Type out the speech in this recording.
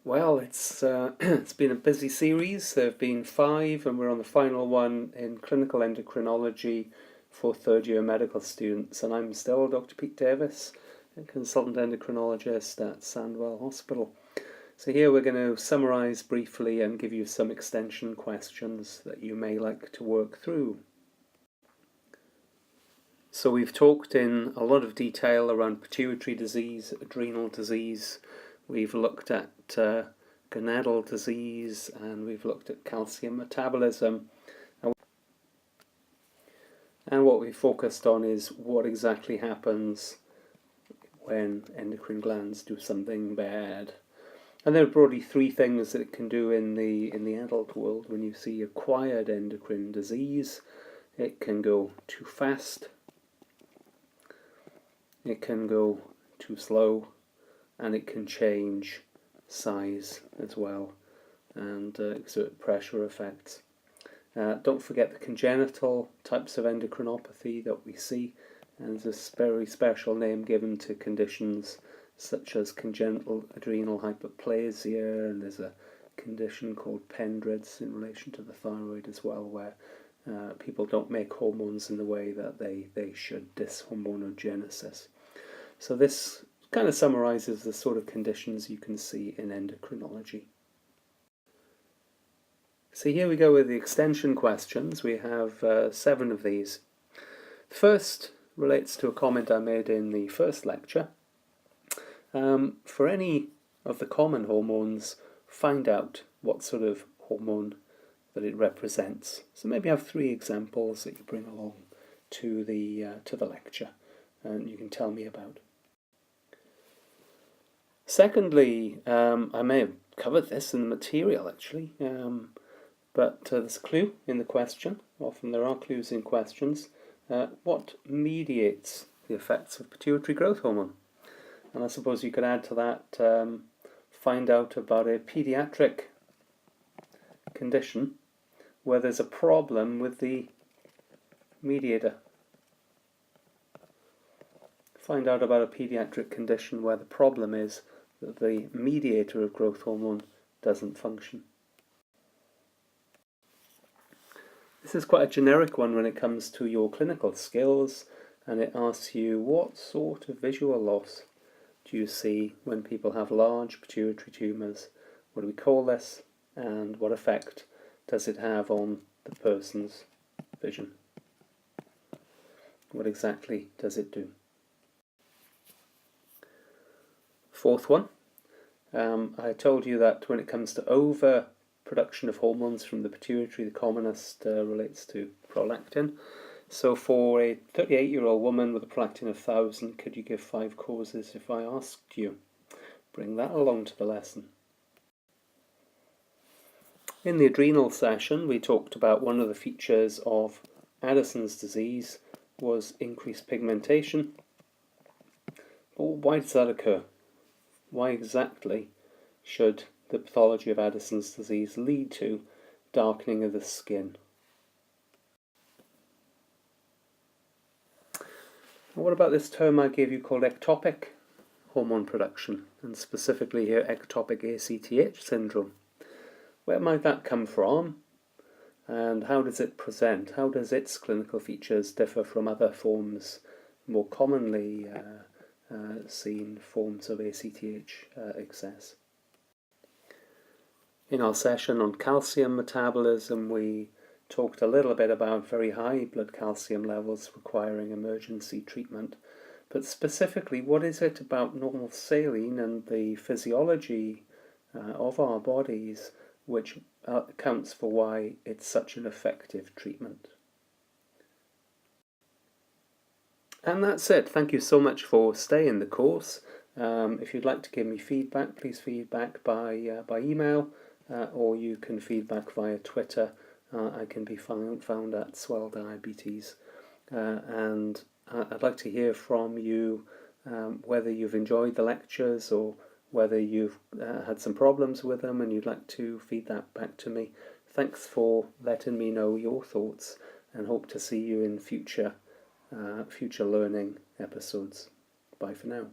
Well, it's been a busy series. There have been 5, and we're on the final one in clinical endocrinology for third-year medical students. And I'm still Dr. Pete Davis, a consultant endocrinologist at Sandwell Hospital. So here we're going to summarise briefly and give you some extension questions that you may like to work through. So we've talked in a lot of detail around pituitary disease, adrenal disease. We've looked at gonadal disease, and we've looked at calcium metabolism. And what we focused on is what exactly happens when endocrine glands do something bad. And there are broadly 3 things that it can do in the adult world when you see acquired endocrine disease. It can go too fast, it can go too slow, and it can change size as well and exert pressure effects. Don't forget the congenital types of endocrinopathy that we see, and there's a very special name given to conditions such as congenital adrenal hyperplasia, and there's a condition called pendrids in relation to the thyroid as well, where people don't make hormones in the way that they should, dishormonogenesis. So this kind of summarizes the sort of conditions you can see in endocrinology. So here we go with the extension questions. We have 7 of these. The first relates to a comment I made in the first lecture. For any of the common hormones, find out what sort of hormone that it represents. So maybe have 3 examples that you bring along to the lecture, and you can tell me about. Secondly, I may have covered this in the material actually, but there's a clue in the question. Often there are clues in questions. What mediates the effects of pituitary growth hormone? And I suppose you could add to that, find out about a pediatric condition where there's a problem with the mediator. Find out about a pediatric condition where the problem is that the mediator of growth hormone doesn't function. This is quite a generic one when it comes to your clinical skills, and it asks you what sort of visual loss do you see when people have large pituitary tumours? What do we call this, and what effect does it have on the person's vision? What exactly does it do? 4th one, I told you that when it comes to overproduction of hormones from the pituitary, the commonest relates to prolactin. So for a 38-year-old woman with a prolactin of 1000, could you give 5 causes if I asked you? Bring that along to the lesson. In the adrenal session, we talked about one of the features of Addison's disease was increased pigmentation. But why does that occur? Why exactly should the pathology of Addison's disease lead to darkening of the skin? And what about this term I gave you called ectopic hormone production, and specifically here ectopic ACTH syndrome? Where might that come from, and how does it present? How does its clinical features differ from other forms, more commonly seen forms of ACTH excess? In our session on calcium metabolism, we talked a little bit about very high blood calcium levels requiring emergency treatment, but specifically, what is it about normal saline and the physiology of our bodies which accounts for why it's such an effective treatment? And that's it. Thank you so much for staying the course. If you'd like to give me feedback, please feedback by email, or you can feedback via Twitter. I can be found at Swell Diabetes. And I'd like to hear from you whether you've enjoyed the lectures or whether you've had some problems with them and you'd like to feed that back to me. Thanks for letting me know your thoughts, and hope to see you in future learning episodes. Bye for now.